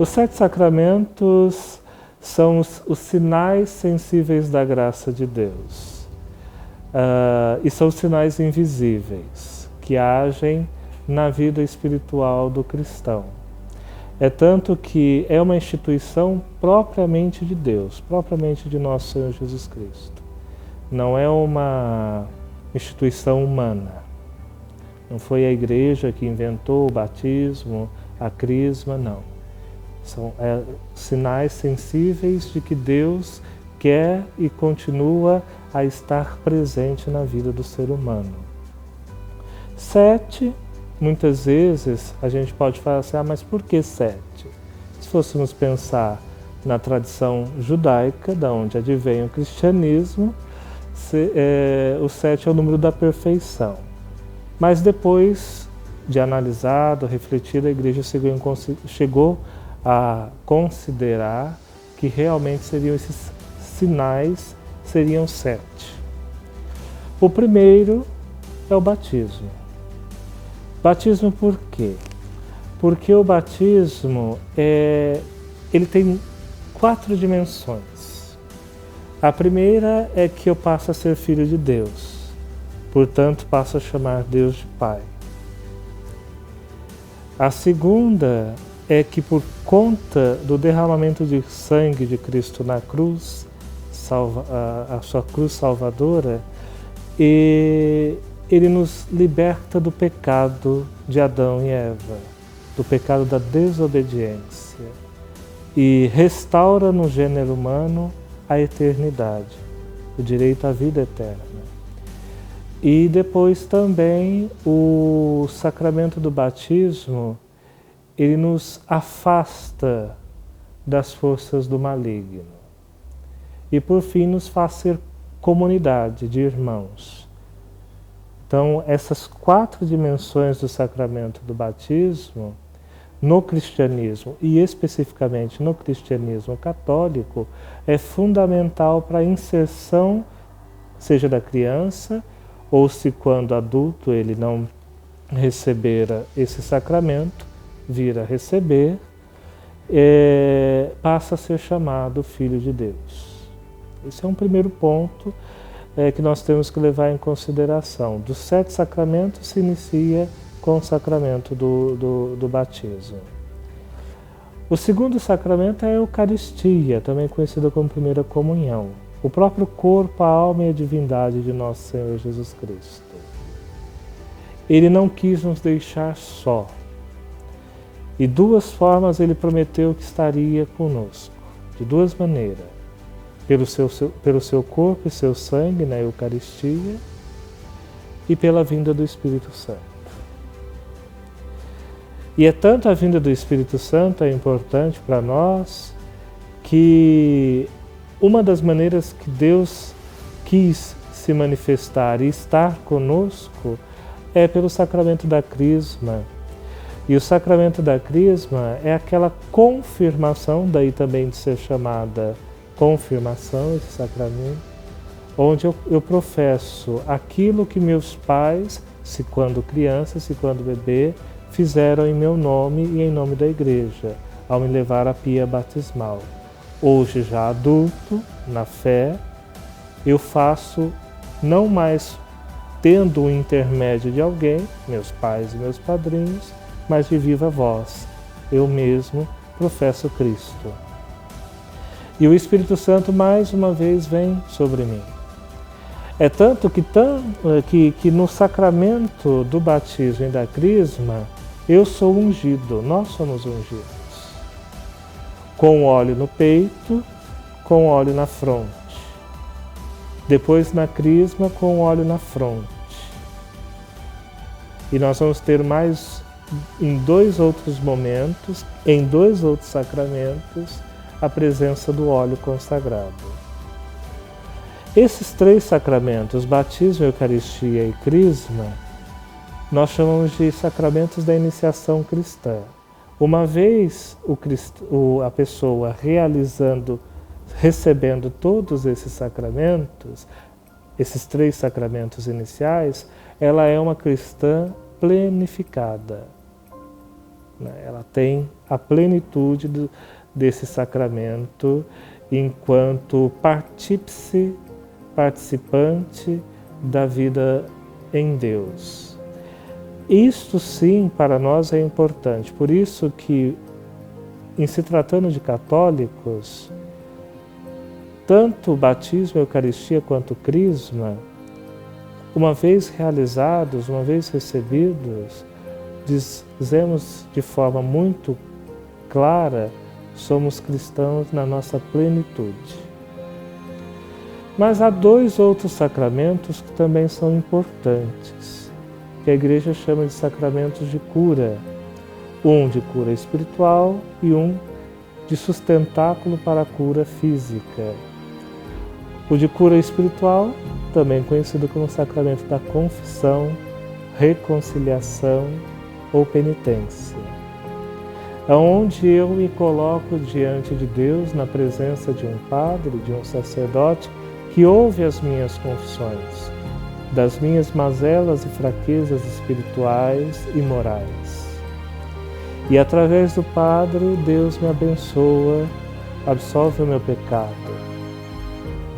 Os 7 sacramentos são os sinais sensíveis da graça de Deus. E são os sinais invisíveis que agem na vida espiritual do cristão. É tanto que é uma instituição propriamente de Deus, propriamente de nosso Senhor Jesus Cristo. Não é uma instituição humana. Não foi a igreja que inventou o batismo, a crisma, não. São sinais sensíveis de que Deus quer e continua a estar presente na vida do ser humano. 7, muitas vezes a gente pode falar assim, mas por que 7? Se fôssemos pensar na tradição judaica, da onde advém o cristianismo, o 7 é o número da perfeição. Mas depois de analisado, refletido, a igreja chegou a considerar que realmente seriam esses sinais, seriam 7. O primeiro é o batismo. Batismo por quê? Porque o batismo ele tem 4 dimensões. A primeira é que eu passo a ser filho de Deus, portanto passo a chamar Deus de Pai. A segunda é que por conta do derramamento de sangue de Cristo na cruz, a sua cruz salvadora, ele nos liberta do pecado de Adão e Eva, do pecado da desobediência, e restaura no gênero humano a eternidade, o direito à vida eterna. E depois também o sacramento do batismo, ele nos afasta das forças do maligno. E por fim nos faz ser comunidade de irmãos. Então essas 4 dimensões do sacramento do batismo, no cristianismo e especificamente no cristianismo católico, é fundamental para a inserção, seja da criança, ou se quando adulto ele não recebera esse sacramento, vir a receber, passa a ser chamado Filho de Deus. Esse é um primeiro ponto que nós temos que levar em consideração. Dos 7 sacramentos se inicia com o sacramento do batismo. O segundo sacramento é a Eucaristia, também conhecida como primeira comunhão. O próprio corpo, a alma e a divindade de nosso Senhor Jesus Cristo. Ele não quis nos deixar só. E 2 formas ele prometeu que estaria conosco. De 2 maneiras. Pelo seu corpo e seu sangue na Eucaristia e pela vinda do Espírito Santo. E é tanto a vinda do Espírito Santo é importante para nós que uma das maneiras que Deus quis se manifestar e estar conosco é pelo sacramento da Crisma. E o sacramento da Crisma é aquela confirmação, daí também de ser chamada confirmação, esse sacramento, onde eu professo aquilo que meus pais, se quando criança, se quando bebê, fizeram em meu nome e em nome da igreja, ao me levar à pia batismal. Hoje, já adulto, na fé, eu faço não mais tendo o intermédio de alguém, meus pais e meus padrinhos, mas de viva voz. Eu mesmo professo Cristo. E o Espírito Santo mais uma vez vem sobre mim. É tanto que no sacramento do batismo e da crisma, eu sou ungido, nós somos ungidos. Com óleo no peito, com óleo na fronte. Depois na crisma, com óleo na fronte. E nós vamos ter mais em 2 outros momentos, em 2 outros sacramentos, a presença do óleo consagrado. Esses 3 sacramentos, batismo, Eucaristia e crisma, nós chamamos de sacramentos da iniciação cristã. Uma vez a pessoa recebendo todos esses sacramentos, esses 3 sacramentos iniciais, ela é uma cristã plenificada. né? Ela tem a plenitude desse sacramento enquanto participante da vida em Deus. Isto sim para nós é importante, por isso que em se tratando de católicos, tanto o batismo, a Eucaristia quanto o crisma, uma vez realizados, uma vez recebidos, dizemos de forma muito clara, somos cristãos na nossa plenitude. Mas há dois outros sacramentos que também são importantes, que a Igreja chama de sacramentos de cura. Um de cura espiritual e um de sustentáculo para a cura física. O de cura espiritual, também conhecido como sacramento da confissão, reconciliação ou penitência. É onde eu me coloco diante de Deus na presença de um padre, de um sacerdote, que ouve as minhas confissões, das minhas mazelas e fraquezas espirituais e morais. E através do Padre, Deus me abençoa, absolve o meu pecado,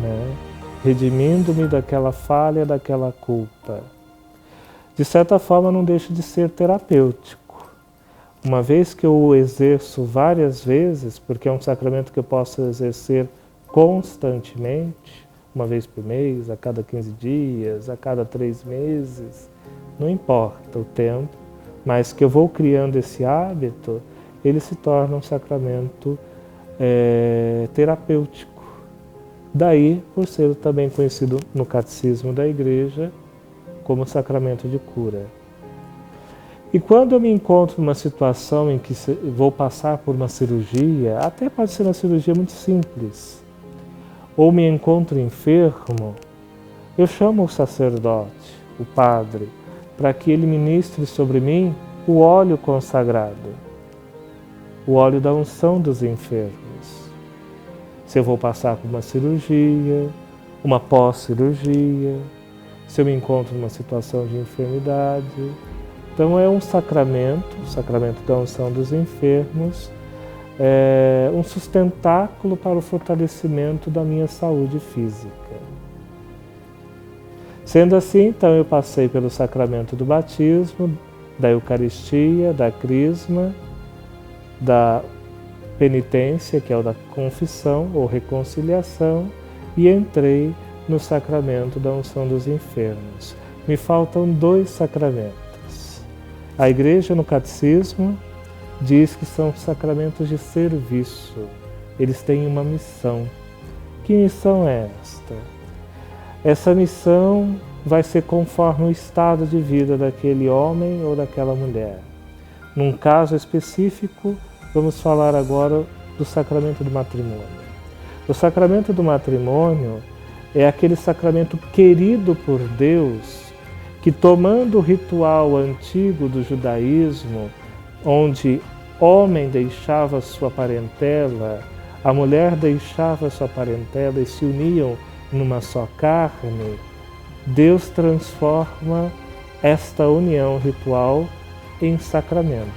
né? Redimindo-me daquela falha, daquela culpa. De certa forma, não deixa de ser terapêutico. Uma vez que eu o exerço várias vezes, porque é um sacramento que eu posso exercer constantemente, uma vez por mês, a cada 15 dias, a cada 3 meses, não importa o tempo, mas que eu vou criando esse hábito, ele se torna um sacramento terapêutico. Daí, por ser também conhecido no Catecismo da Igreja como sacramento de cura. E quando eu me encontro numa situação em que vou passar por uma cirurgia, até pode ser uma cirurgia muito simples, ou me encontro enfermo, eu chamo o sacerdote, o padre, para que ele ministre sobre mim o óleo consagrado, o óleo da unção dos enfermos. Se eu vou passar por uma cirurgia, uma pós-cirurgia, se eu me encontro numa situação de enfermidade. Então é um sacramento, o sacramento da unção dos enfermos, um sustentáculo para o fortalecimento da minha saúde física. Sendo assim, então eu passei pelo sacramento do batismo, da Eucaristia, da crisma, da penitência, que é o da confissão ou reconciliação, e entrei no sacramento da unção dos enfermos. Me faltam 2 sacramentos. A Igreja, no Catecismo, diz que são sacramentos de serviço. Eles têm uma missão. Que missão é esta? Essa missão vai ser conforme o estado de vida daquele homem ou daquela mulher. Num caso específico, vamos falar agora do sacramento do matrimônio. O sacramento do matrimônio é aquele sacramento querido por Deus, que tomando o ritual antigo do judaísmo, onde homem deixava sua parentela, a mulher deixava sua parentela e se uniam numa só carne, Deus transforma esta união ritual em sacramento.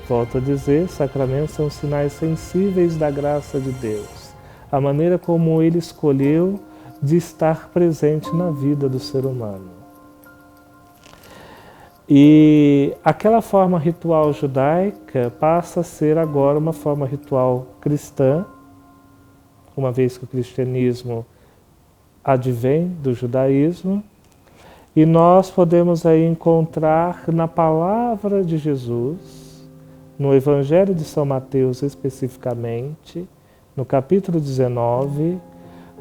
Volto a dizer, sacramentos são sinais sensíveis da graça de Deus, a maneira como Ele escolheu de estar presente na vida do ser humano. E aquela forma ritual judaica passa a ser agora uma forma ritual cristã, uma vez que o cristianismo advém do judaísmo, e nós podemos aí encontrar na palavra de Jesus, no Evangelho de São Mateus especificamente, no capítulo 19,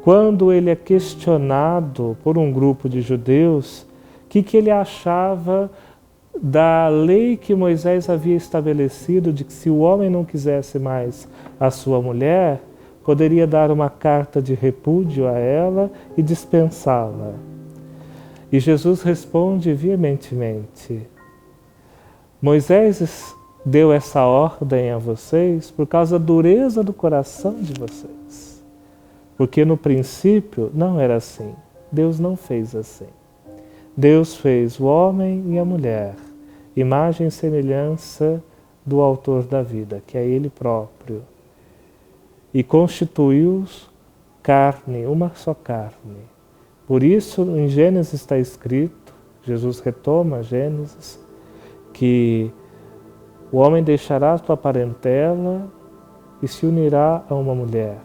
quando ele é questionado por um grupo de judeus, o que ele achava da lei que Moisés havia estabelecido de que se o homem não quisesse mais a sua mulher, poderia dar uma carta de repúdio a ela e dispensá-la. E Jesus responde veementemente: Moisés deu essa ordem a vocês por causa da dureza do coração de vocês. Porque no princípio não era assim. Deus não fez assim. Deus fez o homem e a mulher, imagem e semelhança do autor da vida, que é Ele próprio, e constituiu-os carne, uma só carne. Por isso, em Gênesis está escrito, Jesus retoma Gênesis, que o homem deixará a sua parentela e se unirá a uma mulher.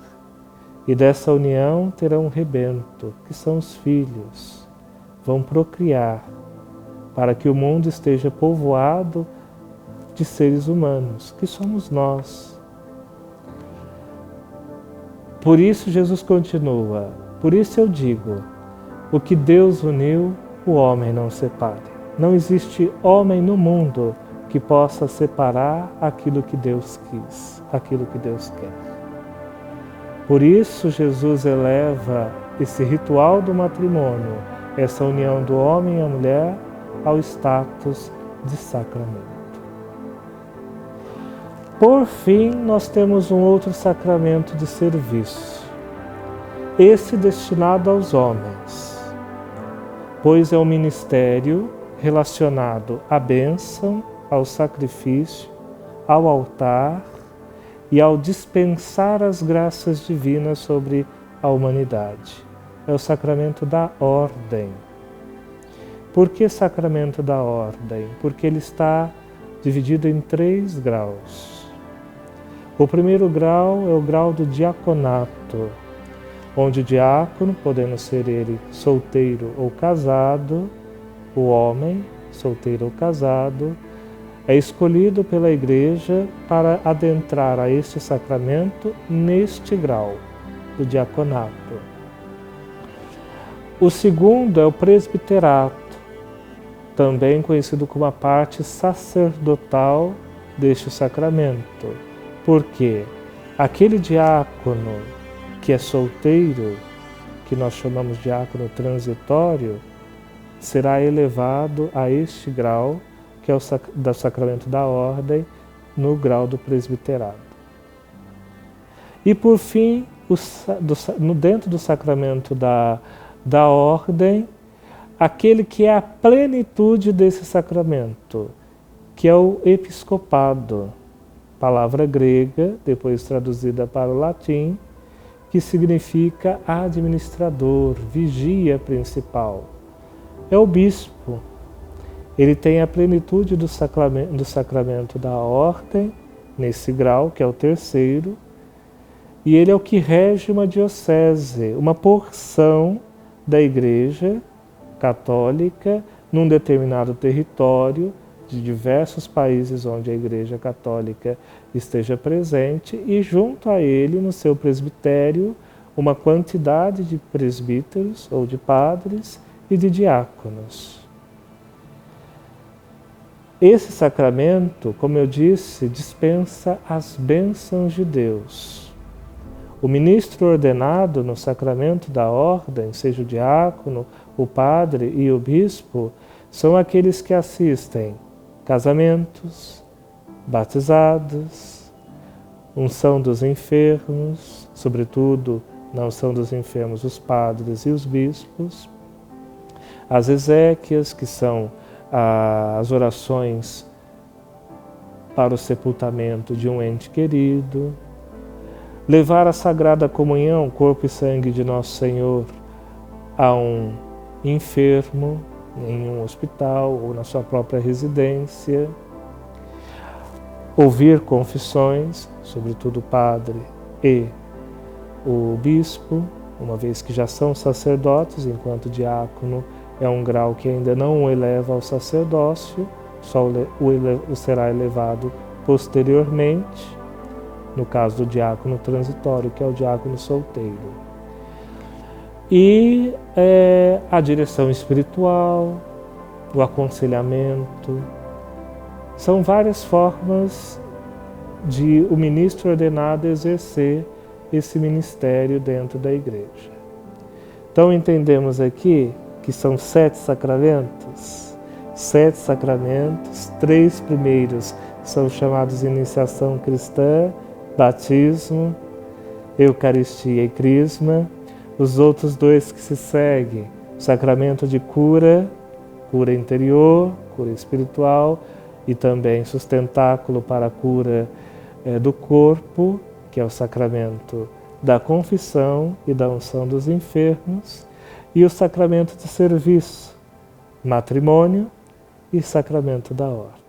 E dessa união terá um rebento, que são os filhos. Vão procriar, para que o mundo esteja povoado de seres humanos, que somos nós. Por isso Jesus continua, por isso eu digo, o que Deus uniu, o homem não separe. Não existe homem no mundo que possa separar aquilo que Deus quis, aquilo que Deus quer. Por isso Jesus eleva esse ritual do matrimônio, essa união do homem e a mulher, ao status de sacramento. Por fim, nós temos um outro sacramento de serviço, esse destinado aos homens, pois é um ministério relacionado à bênção, ao sacrifício, ao altar e ao dispensar as graças divinas sobre a humanidade. É o sacramento da ordem. Por que sacramento da ordem? Porque ele está dividido em 3 graus. O primeiro grau é o grau do diaconato, onde o diácono, podendo ser ele solteiro ou casado, o homem, solteiro ou casado, é escolhido pela Igreja para adentrar a este sacramento neste grau do diaconato. O segundo é o presbiterato, também conhecido como a parte sacerdotal deste sacramento. Porque aquele diácono que é solteiro, que nós chamamos de diácono transitório, será elevado a este grau, que é o do sacramento da ordem, no grau do presbiterado. E por fim, dentro do sacramento da ordem, aquele que é a plenitude desse sacramento, que é o episcopado, palavra grega, depois traduzida para o latim, que significa administrador, vigia principal. É o bispo. Ele tem a plenitude do sacramento da ordem, nesse grau, que é o terceiro, e ele é o que rege uma diocese, uma porção da Igreja Católica num determinado território, de diversos países onde a Igreja Católica esteja presente, e junto a ele, no seu presbitério, uma quantidade de presbíteros ou de padres e de diáconos. Esse sacramento, como eu disse, dispensa as bênçãos de Deus. O ministro ordenado no sacramento da ordem, seja o diácono, o padre e o bispo, são aqueles que assistem casamentos, batizados, unção dos enfermos, sobretudo na unção dos enfermos os padres e os bispos, as exéquias, que são as orações para o sepultamento de um ente querido, levar a Sagrada Comunhão, corpo e sangue de Nosso Senhor, a um enfermo, em um hospital ou na sua própria residência, ouvir confissões, sobretudo o padre e o bispo, uma vez que já são sacerdotes, enquanto diácono é um grau que ainda não o eleva ao sacerdócio, só o será elevado posteriormente, no caso do diácono transitório, que é o diácono solteiro. E a direção espiritual, o aconselhamento, são várias formas de o ministro ordenado exercer esse ministério dentro da Igreja. Então entendemos aqui que são 7 sacramentos. 7 sacramentos, 3 primeiros são chamados de iniciação cristã, batismo, Eucaristia e Crisma. Os outros 2 que se seguem, o sacramento de cura interior, cura espiritual, e também sustentáculo para a cura do corpo, que é o sacramento da confissão e da unção dos enfermos, e o sacramento de serviço, matrimônio e sacramento da ordem.